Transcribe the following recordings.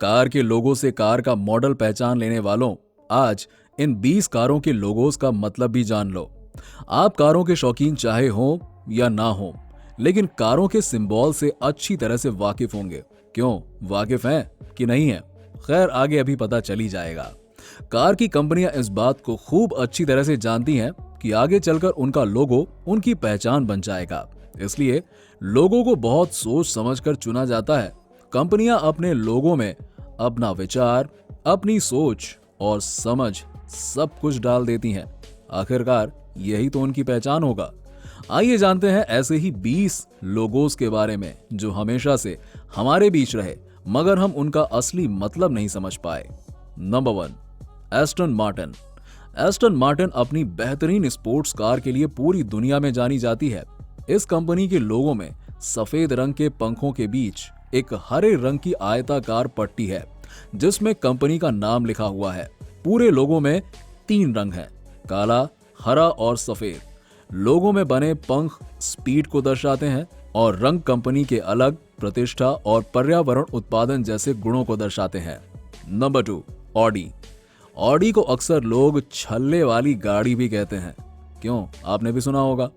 Car के लोगो से car का मॉडल पहचान लेने वालों, आज इन 20 कारों के लोगोस का मतलब भी जान लो। आप कारों के शौकीन चाहे हो या ना हो, लेकिन कारों के सिंबल से अच्छी तरह से वाकिफ होंगे। क्यों, वाकिफ हैं कि नहीं है? खैर, आगे अभी पता चली जाएगा। कार की कंपनियां इस बात को खूब अच्छी तरह से जानती हैं कि आगे चलकर उनका लोगो उनकी पहचान बन जाएगा। इसलिए लोगों को बहुत सोच समझकर चुना जाता है। कंपनियां अपने लोगों में अपना विचार, अपनी सोच और समझ सब कुछ डाल देती हैं। आखिरकार यही तो उनकी पहचान होगा। आइए जानते हैं ऐसे ही 20 लोगोस के बारे में जो हमेशा से हमारे बीच रहे, मगर हम उनका असली मतलब नहीं समझ पाए। Number 1, Aston Martin. Aston Martin अपनी बेहतरीन स्पोर्ट्स कार के लिए पूरी दुनिया में जानी जाती है। इस कंपनी के लोगों में सफेद रंग के पंखों के बीच एक हरे रंग की आयताकार पट्टी है जिसमें कंपनी का नाम लिखा हुआ है। पूरे लोगों में 3 रंग हैं, काला, हरा और सफेद। लोगों में बने पंख स्पीड को दर्शाते हैं और रंग कंपनी के अलग, प्रतिष्ठा और पर्यावरण उत्पादन जैसे गुणों को दर्शाते हैं। Number 2, Audi. ऑडी को अक्सर लोग छल्ले वाली गाड़ी भी कहते हैं। क्यों, आपने भी सुना होगा।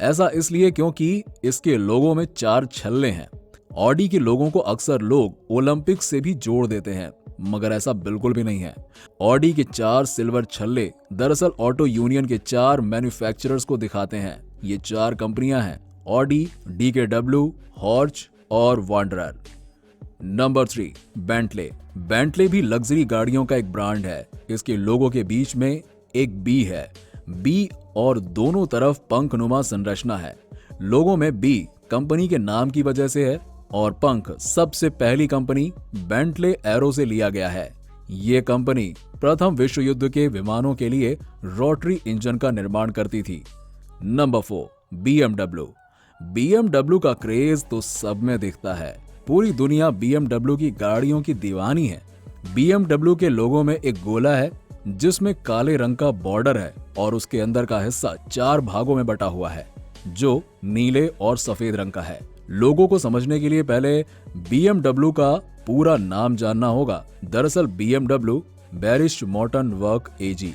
ऐसा इसलिए क्योंकि इसके लोगों में 4 छल्ले हैं। ऑडी के लोगों को अक्सर लोग ओलंपिक से भी जोड़ देते हैं, मगर ऐसा बिल्कुल भी नहीं है। ऑडी के 4 सिल्वर छल्ले दरअसल ऑटो यूनियन के 4 मैन्युफैक्चरर्स को दिखाते हैं। ये 4 कंपनियां हैं, ऑडी, डीकेडब्ल्यू, हॉर्च और वांडरर। Number 3, Bentley. बेंटले भी लग्जरी गाड़ियों का एक ब्रांड है। इसके लोगों के बीच में एक बी है। बी और दोनों तरफ पंखनुमा संरचना है। लोगों में बी कंपनी के नाम की वजह से है और पंख सबसे पहली कंपनी बेंटले एरो से लिया गया है। ये कंपनी प्रथम विश्व युद्ध के विमानों के लिए रोटरी इंजन का निर्माण करती थी। Number 4, BMW. बीएमडब्ल्यू का क्रेज तो सब में दिखता है। पूरी दुनिया बीएमडब्ल्यू की गाड़ियों की दीवानी है। बीएमडब्ल्यू के लोगों में एक गोला है जिसमें काले रंग का बॉर्डर है और उसके अंदर का हिस्सा 4 भागों में बटा हुआ है जो नीले और सफेद रंग का है। लोगों को समझने के लिए पहले बीएमडब्ल्यू का पूरा नाम जानना होगा। दरअसल बीएमडब्ल्यू बेरिश मोटर वर्क एजी,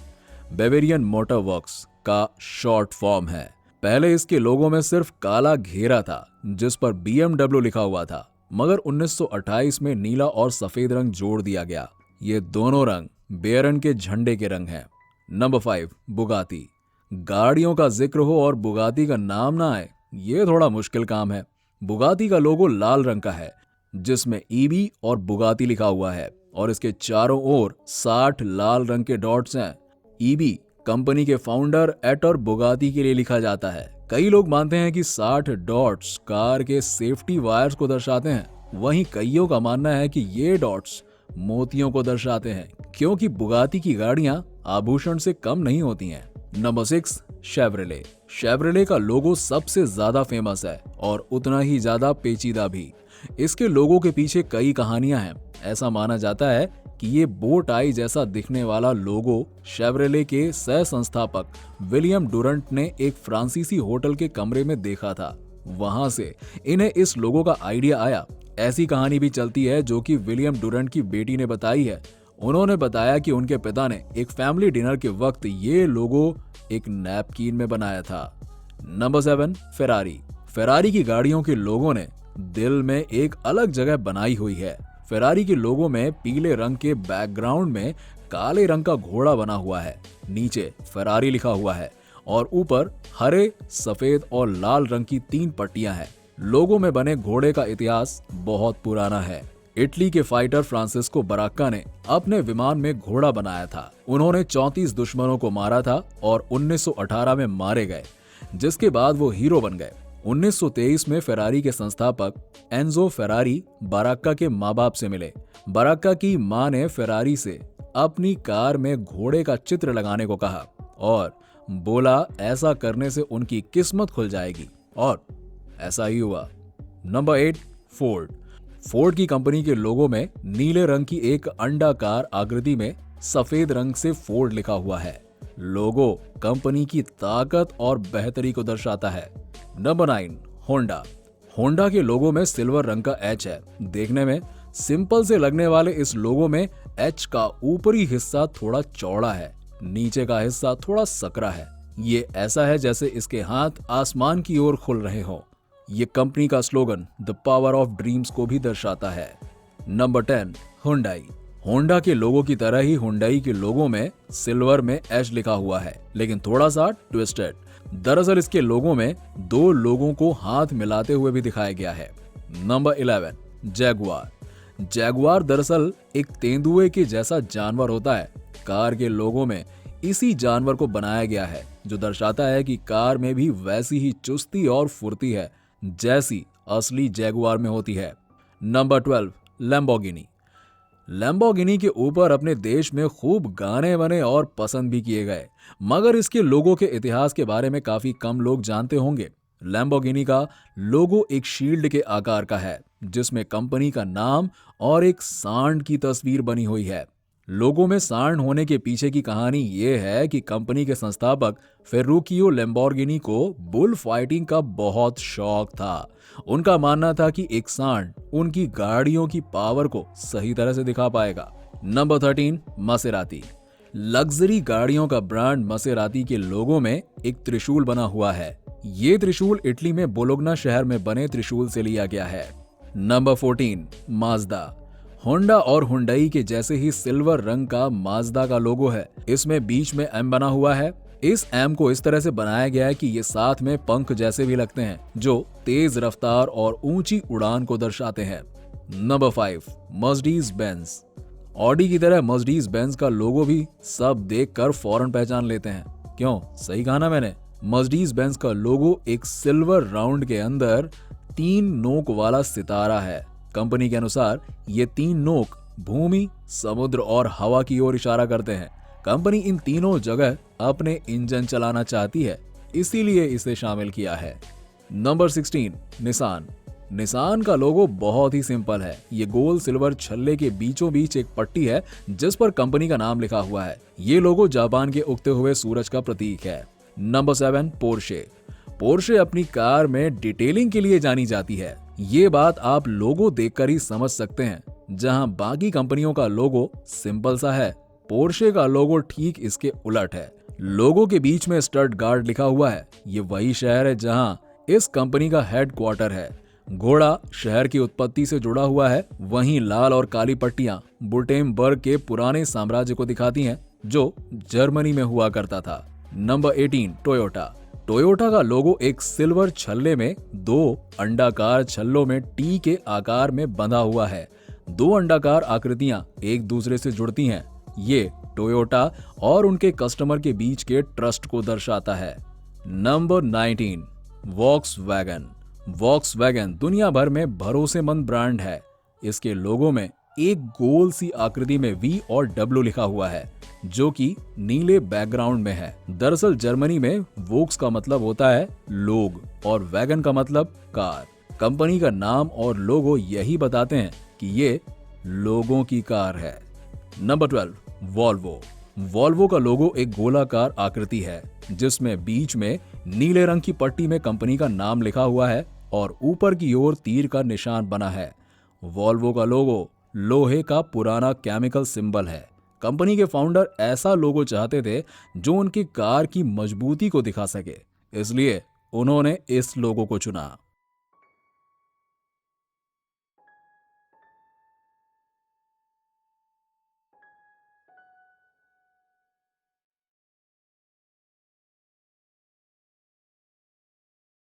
बेवेरियन मोटर वर्क्स का शॉर्ट फॉर्म है। पहले इसके लोगों में सिर्फ काला घेरा था जिस पर बीएमडब्ल्यू लिखा हुआ था, मगर 1928 में नीला और सफेद रंग जोड़ दिया गया। ये दोनों रंग बेयरन के झंडे के रंग हैं। नंबर 5, बुगाती। गाड़ियों का जिक्र हो और बुगाती का नाम ना आए, ये थोड़ा मुश्किल काम है। बुगाती का लोगो लाल रंग का है जिसमें ईबी और बुगाती लिखा हुआ है और इसके चारों ओर 60 लाल रंग के डॉट्स हैं। ईबी कंपनी के फाउंडर एटर बुगाती के लिए लिखा जाता है। कई लोग मानते हैं कि 60 डॉट्स कार के सेफ्टी वायर्स को दर्शाते हैं, वहीं कईयों का मानना है कि ये डॉट्स मोतियों को दर्शाते हैं, क्योंकि बुगाती की गाड़ियां आभूषण से कम नहीं होती हैं। Number 6, Chevrolet. शेवरले का लोगो सबसे ज्यादा फेमस है और उतना ही ज्यादा पेचीदा भी। इसके लोगो के पीछे कई कहानियां हैं। ऐसा माना जाता है कि ये बो टाई जैसा दिखने वाला लोगो शेवरले के सह संस्थापक विलियम डुरंट ने एक फ्रांसीसी होटल के कमरे में देखा था। वहां से इन्हें इस लोगो का आइडिया आया। ऐसी कहानी भी चलती है जो कि विलियम डुरंट की बेटी ने बताई है। उन्होंने बताया कि उनके पिता ने एक फैमिली डिनर के वक्त ये लोगो एक नैपकिन में बनाया था। Number 7, Ferrari. फेरारी की गाड़ियों के लोगों ने दिल में एक अलग जगह बनाई हुई है। फेरारी के लोगों में पीले रंग के बैकग्राउंड में काले रंग का घोड़ा बना हुआ है, नीचे फेरारी लिखा हुआ है और ऊपर हरे, सफेद और लाल रंग की 3 पट्टियां हैं। लोगों में बने घोड़े का इतिहास बहुत पुराना है। इटली के फाइटर फ्रांसिस्को बराक्का ने अपने विमान में घोड़ा बनाया था। उन्होंने 34 दुश्मनों को मारा था और 1918 में मारे गए, जिसके बाद वो हीरो बन गए। 1923 में फेरारी के संस्थापक एंजो फेरारी बराक्का के माँ बाप से मिले। बराक्का की माँ ने फेरारी से अपनी कार में घोड़े का चित्र लगाने को कहा और बोला ऐसा करने से उनकी किस्मत खुल जाएगी, और ऐसा ही हुआ। Number 8, Ford. फोर्ड की कंपनी के लोगों में नीले रंग की एक अंडाकार आकृति में सफेद रंग से फोर्ड लिखा हुआ है। लोगो कंपनी की ताकत और बेहतरी को दर्शाता है। Number 9, Honda. होंडा के लोगों में सिल्वर रंग का एच है। देखने में सिंपल से लगने वाले इस लोगो में एच का ऊपरी हिस्सा थोड़ा चौड़ा है, नीचे का हिस्सा थोड़ा सकरा है। ये ऐसा है जैसे इसके हाथ आसमान की ओर खुल रहे हों। ये कंपनी का slogan the power of dreams को भी दर्शाता है। Number 10, Hyundai. होंडा के लोगों की तरह ही हुंडई के लोगों में सिल्वर में एच लिखा हुआ है, लेकिन थोड़ा सा ट्विस्टेड। दरअसल इसके लोगों में दो लोगों को हाथ मिलाते हुए भी दिखाया गया है। Number 11, Jaguar. जैगुआर दरअसल एक तेंदुए के जैसा जानवर होता है। कार के लोगों में इसी जानवर को बनाया गया है, जो दर्शाता है कि कार में भी वैसी ही चुस्ती और फुर्ती है जैसी असली जैगुआर में होती है। Number 12, Lamborghini. लैम्बोर्गिनी के ऊपर अपने देश में खूब गाने बने और पसंद भी किए गए, मगर इसके लोगो के इतिहास के बारे में काफी कम लोग जानते होंगे। लैम्बोर्गिनी का लोगो एक शील्ड के आकार का है, जिसमें कंपनी का नाम और एक सांड की तस्वीर बनी हुई है। लोगो में सांड होने के पीछे की कहानी ये है कि कंपनी के संस्थापक फेरुकियो लैम्बोर्गिनी को बुल फाइटिंग का बहुत शौक था। उनका मानना था कि एक सांड उनकी गाड़ियों की पावर को सही तरह से दिखा पाएगा। नंबर 13, मसेराती। लग्जरी गाड़ियों का ब्रांड मसेराती के लोगों में एक त्रिशूल बना हुआ है। ये त्रिशूल इटली में बोलोग्ना शहर में बने त्रिशूल से लिया गया है। Number 14, Mazda. होंडा और हुंडई के जैसे ही सिल्वर रंग का माज्दा का लोगो है। इसमें बीच में एम बना हुआ है। इस एम को इस तरह से बनाया गया है कि ये साथ में पंख जैसे भी लगते हैं, जो तेज रफ्तार और ऊंची उड़ान को दर्शाते हैं। Number 5, Mercedes Benz. ऑडी की तरह मर्सिडीज बेंज का लोगो भी सब देखकर फौरन पहचान लेते हैं। क्यों, सही कहा ना मैंने। मर्सिडीज बेंज का लोगो एक सिल्वर राउंड के अंदर 3 नोक वाला सितारा है। कंपनी के अनुसार ये 3 नोक भूमि, समुद्र और हवा की ओर इशारा करते हैं। कंपनी इन तीनों जगह अपने इंजन चलाना चाहती है, इसीलिए इसे शामिल किया है। Number 16, Nissan. निसान का लोगो बहुत ही सिंपल है। ये गोल सिल्वर छल्ले के बीचों बीच एक पट्टी है जिस पर कंपनी का नाम लिखा हुआ है। ये लोगो जापान के उगते हुए सूरज का प्रतीक है। Number 7, Porsche. पोर्शे अपनी कार में डिटेलिंग के लिए जानी जाती है। ये बात आप लोगो देखकर ही समझ सकते हैं। जहां बाकी कंपनियों का लोगो सिंपल सा है, पोर्शे का लोगो ठीक इसके उलट है। लोगो के बीच में स्टटगार्ट लिखा हुआ है। ये वही शहर है जहां इस कंपनी का हेडक्वार्टर है। घोड़ा शहर की उत्पत्ति से जुड़ा हुआ है। वहीं लाल और काली पट्टियां बुटेमबर्ग के पुराने साम्राज्य को दिखाती हैं, जो जर्मनी में हुआ करता था। Number 18, Toyota. टोयोटा का लोगो एक सिल्वर छल्ले में 2 अंडाकार छल्लों में टी के आकार में बंधा हुआ है। 2 अंडाकार आकृतियां एक दूसरे से जुड़ती हैं। ये टोयोटा और उनके कस्टमर के बीच के ट्रस्ट को दर्शाता है। Number 19, Volkswagen. वॉक्सवैगन दुनिया भर में भरोसेमंद ब्रांड है। इसके लोगो में एक गोल सी आकृति में V और W लिखा हुआ है, जो कि नीले बैकग्राउंड में है। दरअसल जर्मनी में वोक्स का मतलब होता है लोग और वैगन का मतलब कार। कंपनी का नाम और लोगो यही बताते हैं कि ये लोगों की कार है। Number 12, Volvo. वॉल्वो का लोगो एक गोलाकार आकृति है, जिसमें बीच में नीले रंग की पट्टी में कंपनी का नाम लिखा हुआ है और ऊपर की ओर तीर का निशान बना है। वॉल्वो का लोगो लोहे का पुराना केमिकल सिंबल है। कंपनी के फाउंडर ऐसा लोगो चाहते थे जो उनकी कार की मजबूती को दिखा सके, इसलिए उन्होंने इस लोगो को चुना।